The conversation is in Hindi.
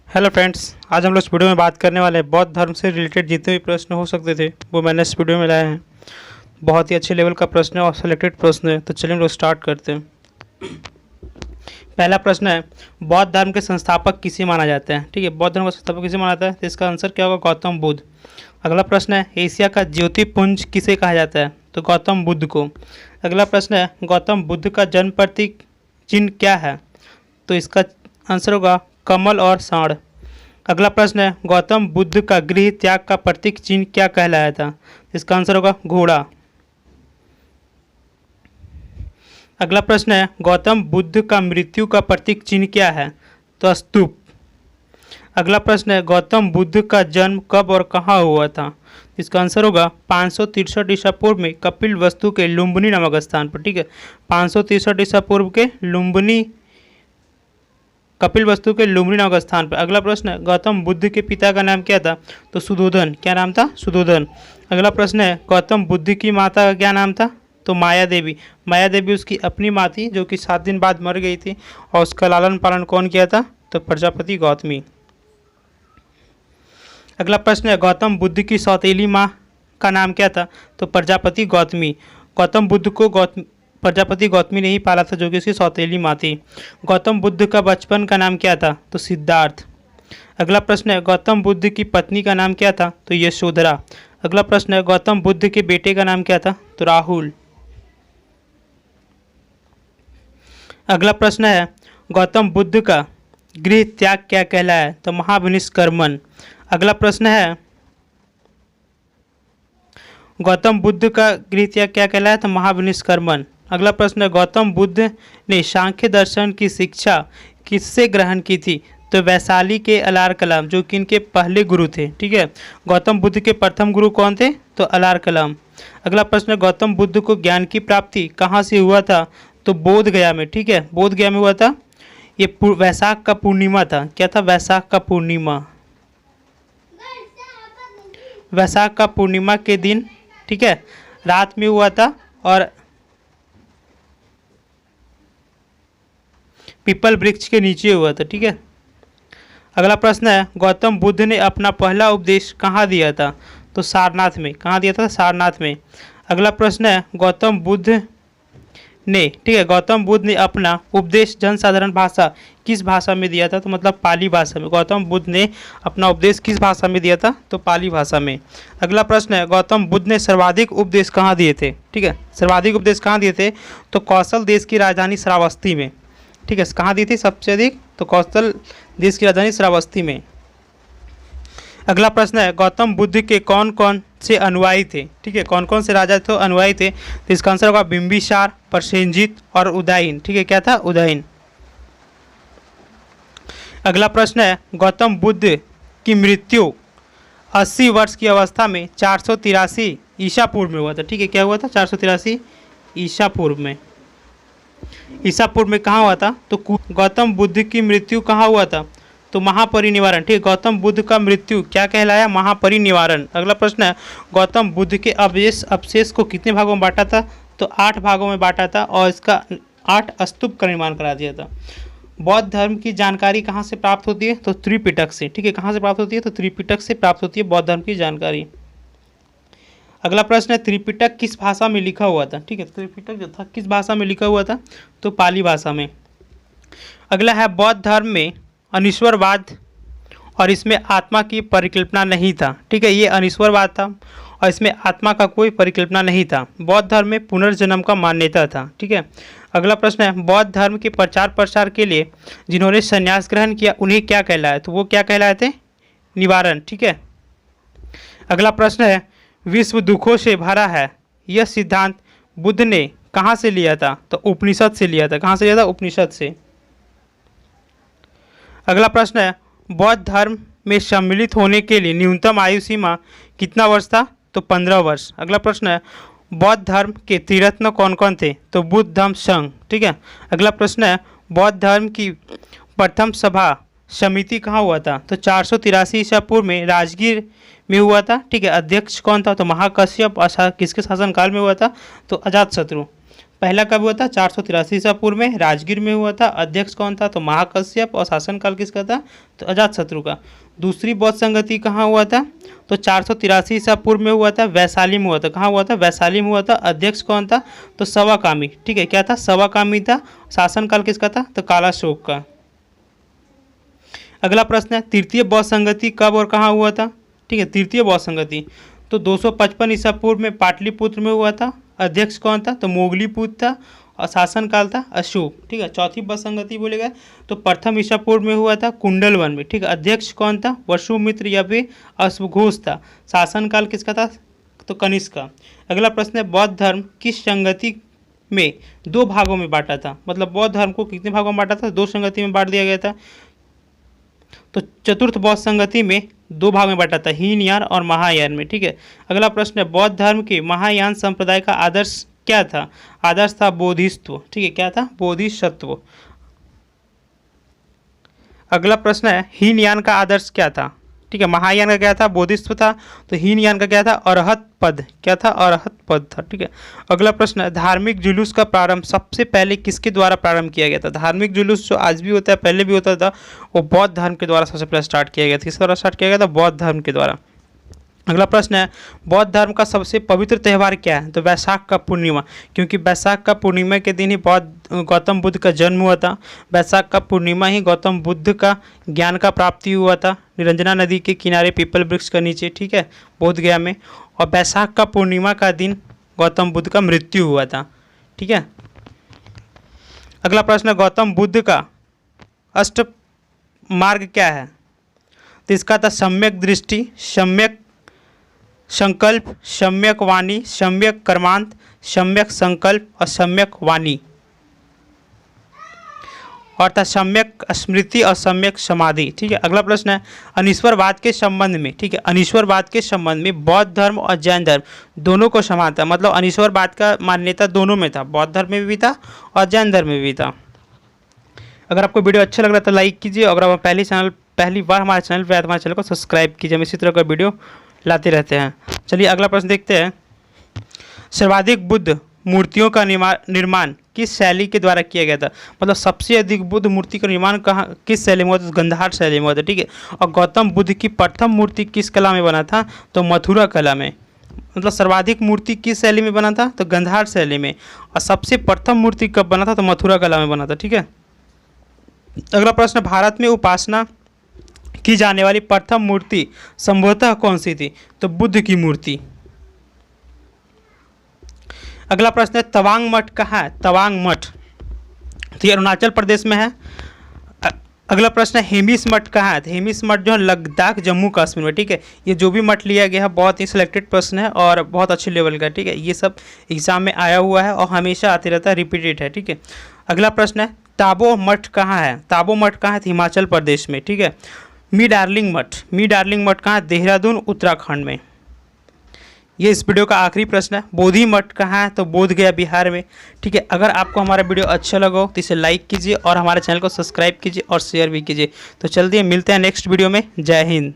हेलो फ्रेंड्स, आज हम लोग इस वीडियो में बात करने वाले हैं बौद्ध धर्म से रिलेटेड जितने भी प्रश्न हो सकते थे वो मैंने इस वीडियो में लाए हैं। बहुत ही अच्छे लेवल का प्रश्न है और सिलेक्टेड प्रश्न है, तो चलिए हम लोग स्टार्ट करते हैं। पहला प्रश्न है, बौद्ध धर्म के संस्थापक किसे माना जाता है? ठीक है, बौद्ध धर्म का संस्थापक किसे माना जाता है? तो इसका आंसर क्या होगा? गौतम बुद्ध। अगला प्रश्न है, एशिया का ज्योतिपुंज किसे कहा जाता है? तो गौतम बुद्ध को। अगला प्रश्न है, गौतम बुद्ध का जन्म प्रतीक चिन्ह क्या है? तो इसका आंसर होगा कमल और सांड। अगला प्रश्न है, गौतम बुद्ध का गृह त्याग का प्रतीक चिन्ह क्या कहलाया था? इसका आंसर होगा घोड़ा। अगला प्रश्न है, गौतम बुद्ध का मृत्यु का प्रतीक चिन्ह क्या है? तो स्तूप। अगला प्रश्न है, गौतम बुद्ध का जन्म कब और कहाँ हुआ था? इसका आंसर होगा 563 ईसा पूर्व में कपिल वस्तु के लुम्बिनी नामक स्थान पर। ठीक है, 563 ईसा पूर्व के कपिल वस्तु के लुम्बिनी नामक स्थान पर। अगला प्रश्न है, गौतम बुद्ध के पिता का नाम क्या था? तो सुधोधन। क्या नाम था? सुधोधन। अगला प्रश्न है, गौतम बुद्ध की माता का क्या नाम था? तो माया देवी। माया देवी उसकी अपनी माँ थी जो कि 7 दिन बाद मर गई थी, और उसका लालन पालन कौन किया था? तो प्रजापति गौतमी। अगला प्रश्न है, गौतम बुद्ध की सौतेली माँ का नाम क्या था? तो प्रजापति गौतमी। गौतम बुद्ध को प्रजापति गौतमी ने ही पाला था जो कि उसकी सौतेली माँ थी। गौतम बुद्ध का बचपन का नाम क्या था? तो सिद्धार्थ। अगला प्रश्न है, गौतम बुद्ध की पत्नी का नाम क्या था? तो यशोधरा। अगला प्रश्न है, गौतम बुद्ध के बेटे का नाम क्या था? तो राहुल। अगला प्रश्न है, गौतम बुद्ध का गृह त्याग क्या कहलाया? तो महाविनिष्कर्मण। अगला प्रश्न है, गौतम बुद्ध का गृह त्याग क्या कहलाया? तो महाविनिष्कर्मण। अगला प्रश्न है, गौतम बुद्ध ने सांख्य दर्शन की शिक्षा किससे ग्रहण की थी? तो वैशाली के अलार कलाम, जो कि इनके पहले गुरु थे। ठीक है, गौतम बुद्ध के प्रथम गुरु कौन थे? तो अलार कलाम। अगला प्रश्न है, गौतम बुद्ध को ज्ञान की प्राप्ति कहाँ से हुआ था? तो बोध गया में। ठीक है, बोध गया में हुआ था। ये वैशाख का पूर्णिमा था। क्या था? वैशाख का पूर्णिमा। वैशाख का पूर्णिमा के दिन, ठीक है, रात में हुआ था, और पीपल वृक्ष के नीचे हुआ था। ठीक है। अगला प्रश्न है, गौतम बुद्ध ने अपना पहला उपदेश कहाँ दिया था? तो सारनाथ में। कहाँ दिया था? सारनाथ में। अगला प्रश्न है, गौतम बुद्ध ने, ठीक है, गौतम बुद्ध ने अपना उपदेश जनसाधारण भाषा किस भाषा में दिया था? तो मतलब पाली भाषा में। गौतम बुद्ध ने अपना उपदेश किस भाषा में दिया था? तो पाली भाषा में। अगला प्रश्न है, गौतम बुद्ध ने सर्वाधिक उपदेश कहाँ दिए थे? ठीक है, सर्वाधिक उपदेश कहाँ दिए थे? तो कौशल देश की राजधानी श्रावस्ती में। ठीक है, कहाँ दी थी सबसे अधिक? तो कौशल देश की राजधानी श्रावस्ती में। अगला प्रश्न है, गौतम बुद्ध के कौन कौन से अनुयायी थे? ठीक है, कौन कौन से राजा थे अनुयायी थे? तो इसका आंसर होगा बिंबिसार, प्रसेनजीत और उदयन। ठीक है, क्या था? उदयन। अगला प्रश्न है, गौतम बुद्ध की मृत्यु 80 वर्ष की अवस्था में 483 ईसा पूर्व में हुआ था। ठीक है, क्या हुआ था? 483 ईसा पूर्व में। ईसा पूर्व में कहाँ हुआ था? तो गौतम बुद्ध की मृत्यु कहाँ हुआ था? तो महापरिनिवारण। ठीक है, गौतम बुद्ध का मृत्यु क्या कहलाया? महापरिनिवारण। अगला प्रश्न है, गौतम बुद्ध के अवशेष को कितने भागों में बांटा था? तो 8 भागों में बांटा था, और इसका 8 स्तूप का निर्माण करा दिया था। बौद्ध धर्म की जानकारी कहाँ से प्राप्त होती है? तो त्रिपिटक से। ठीक है, कहाँ से प्राप्त होती है? तो त्रिपिटक से प्राप्त होती है बौद्ध धर्म की जानकारी। अगला प्रश्न है, त्रिपिटक किस भाषा में लिखा हुआ था? ठीक है, त्रिपिटक जो था किस भाषा में लिखा हुआ था? तो पाली भाषा में। अगला है, बौद्ध धर्म में अनीश्वरवाद और इसमें आत्मा की परिकल्पना नहीं था। ठीक है, ये अनीश्वरवाद था और इसमें आत्मा का कोई परिकल्पना नहीं था। बौद्ध धर्म में पुनर्जन्म का मान्यता था। ठीक है। अगला प्रश्न है, बौद्ध धर्म के प्रचार प्रसार के लिए जिन्होंने संन्यास ग्रहण किया उन्हें क्या कहलाया? तो वो क्या कहलाए थे? निवारण। ठीक है। अगला प्रश्न है, विश्व दुखों से भरा है यह सिद्धांत बुद्ध ने कहाँ से लिया था? तो उपनिषद से लिया था। कहाँ से लिया था? उपनिषद से। अगला प्रश्न है, बौद्ध धर्म में सम्मिलित होने के लिए न्यूनतम आयु सीमा कितना वर्ष था? तो 15 वर्ष। अगला प्रश्न है, बौद्ध धर्म के त्रिरत्न कौन कौन थे? तो बुद्ध, धम्म, संघ। ठीक है। अगला प्रश्न है, बौद्ध धर्म की प्रथम सभा समिति कहाँ हुआ था? तो 483 ईसा पूर्व में राजगीर में हुआ था। ठीक है। अध्यक्ष कौन था? तो महाकश्यप। किसके शासनकाल में हुआ था? तो अजातशत्रु। पहला कब हुआ था? 483 ईसा पूर्व में राजगीर में हुआ था। अध्यक्ष कौन था? तो महाकश्यप। और शासनकाल किसका था? तो अजातशत्रु का। दूसरी बौद्ध संगति कहाँ हुआ था? तो 483 ईसा पूर्व में हुआ था, वैशाली में हुआ था। कहाँ हुआ था? वैशाली में हुआ था। अध्यक्ष कौन था? तो सवाकामी। ठीक है, क्या था? सवाकामी था। शासनकाल किसका था? तो कालाशोक का। अगला प्रश्न है, तृतीय बौद्ध संगति कब और कहाँ हुआ था? ठीक है, तृतीय बौद्ध संगति तो 255 ईसा पूर्व में पाटलिपुत्र में हुआ था। अध्यक्ष कौन था? तो मोगलीपुत्र था। और शासनकाल था अशोक। ठीक है, चौथी बौद्ध संगति बोलेगा तो प्रथम ईसा पूर्व में हुआ था कुंडलवन में। ठीक है, अध्यक्ष कौन था? वसुमित्र या फिर अश्वघोष था। शासनकाल किसका था? तो कनिष्क का। अगला प्रश्न है, बौद्ध धर्म किस संगति में दो भागों में बांटा था? मतलब बौद्ध धर्म को कितने भागों में बांटा था? दो संगति में बांट दिया गया था। तो चतुर्थ बौद्ध संगति में दो भाग में बांटा था, हीनयान और महायान में। ठीक है, अगला प्रश्न है, बौद्ध धर्म के महायान संप्रदाय का आदर्श क्या था? आदर्श था बोधिसत्व। ठीक है, क्या था? बोधिसत्व। अगला प्रश्न है, हीनयान का आदर्श क्या था? ठीक है, महायान का क्या था? बोधिसत्व था। तो हीनयान का क्या था? अरहत पद। क्या था? अरहत पद था। ठीक है, अगला प्रश्न है, धार्मिक जुलूस का प्रारंभ सबसे पहले किसके द्वारा प्रारंभ किया गया था? धार्मिक जुलूस जो आज भी होता है, पहले भी होता था, वो बौद्ध धर्म के द्वारा सबसे पहले स्टार्ट किया गया था। किसके द्वारा स्टार्ट किया गया था? बौद्ध धर्म के द्वारा। अगला प्रश्न है, बौद्ध धर्म का सबसे पवित्र त्यौहार क्या है? तो वैशाख का पूर्णिमा, क्योंकि वैशाख का पूर्णिमा के दिन ही गौतम बुद्ध का जन्म हुआ था। वैशाख का पूर्णिमा ही गौतम बुद्ध का ज्ञान का प्राप्ति हुआ था, निरंजना नदी के किनारे पीपल वृक्ष के नीचे। ठीक है, बोध गया में। और वैशाख का पूर्णिमा का दिन गौतम बुद्ध का मृत्यु हुआ था। ठीक है, अगला प्रश्न, गौतम बुद्ध का अष्ट मार्ग क्या है? तो इसका था सम्यक दृष्टि, सम्यक संकल्प, सम्यक वाणी, सम्यक कर्मांत, सम्यक संकल्प और सम्यक वाणी। और था सम्यक स्मृति और सम्यक समाधि। ठीक है, अगला प्रश्न है, अनीश्वरवाद के संबंध में। ठीक है, अनीश्वरवाद के संबंध में बौद्ध धर्म और जैन धर्म दोनों को समान था। मतलब अनीश्वरवाद का मान्यता दोनों में था, बौद्ध धर्म में भी था और जैन धर्म में भी था। अगर आपको वीडियो अच्छा लग रहा है तो लाइक कीजिए। अगर आप पहली बार हमारे चैनल पर आए तो हमारे चैनल को सब्सक्राइब कीजिए। हम इसी तरह का वीडियो लाते रहते हैं। चलिए अगला प्रश्न देखते हैं, सर्वाधिक बुद्ध मूर्तियों का निर्माण किस शैली के द्वारा किया गया था? मतलब सबसे अधिक बुद्ध मूर्ति का निर्माण कहाँ, किस शैली में हुआ था? गंधार शैली में हुआ था। ठीक है, और गौतम बुद्ध की प्रथम मूर्ति किस कला में बना था? तो मथुरा कला में। मतलब सर्वाधिक मूर्ति किस शैली में बना था? तो गंधार शैली में। और सबसे प्रथम मूर्ति कब बना था? तो मथुरा कला में बना था। ठीक है, अगला प्रश्न, भारत में उपासना की जाने वाली प्रथम मूर्ति संभवतः कौन सी थी? तो बुद्ध की मूर्ति। अगला प्रश्न है, तवांग मठ कहाँ है? तवांग मठ तो ये अरुणाचल प्रदेश में है। अगला प्रश्न है, हेमिस मठ कहाँ है? तो हेमिस मठ जो है लद्दाख जम्मू कश्मीर में। ठीक है, ये जो भी मठ लिया गया है बहुत ही सिलेक्टेड प्रश्न है और बहुत अच्छे लेवल का। ठीक है, ये सब एग्जाम में आया हुआ है और हमेशा आते रहता है, रिपीटेड है। ठीक है, अगला प्रश्न है, ताबो मठ कहाँ है? ताबो मठ कहाँ है? हिमाचल प्रदेश में। ठीक है, मी डार्लिंग मठ कहाँ है? देहरादून उत्तराखंड में। ये इस वीडियो का आखिरी प्रश्न है, बोधि मठ कहाँ है? तो बोध गया बिहार में। ठीक है, अगर आपको हमारा वीडियो अच्छा लगा हो तो इसे लाइक कीजिए और हमारे चैनल को सब्सक्राइब कीजिए और शेयर भी कीजिए। तो चलते हैं, मिलते हैं नेक्स्ट वीडियो में। जय हिंद।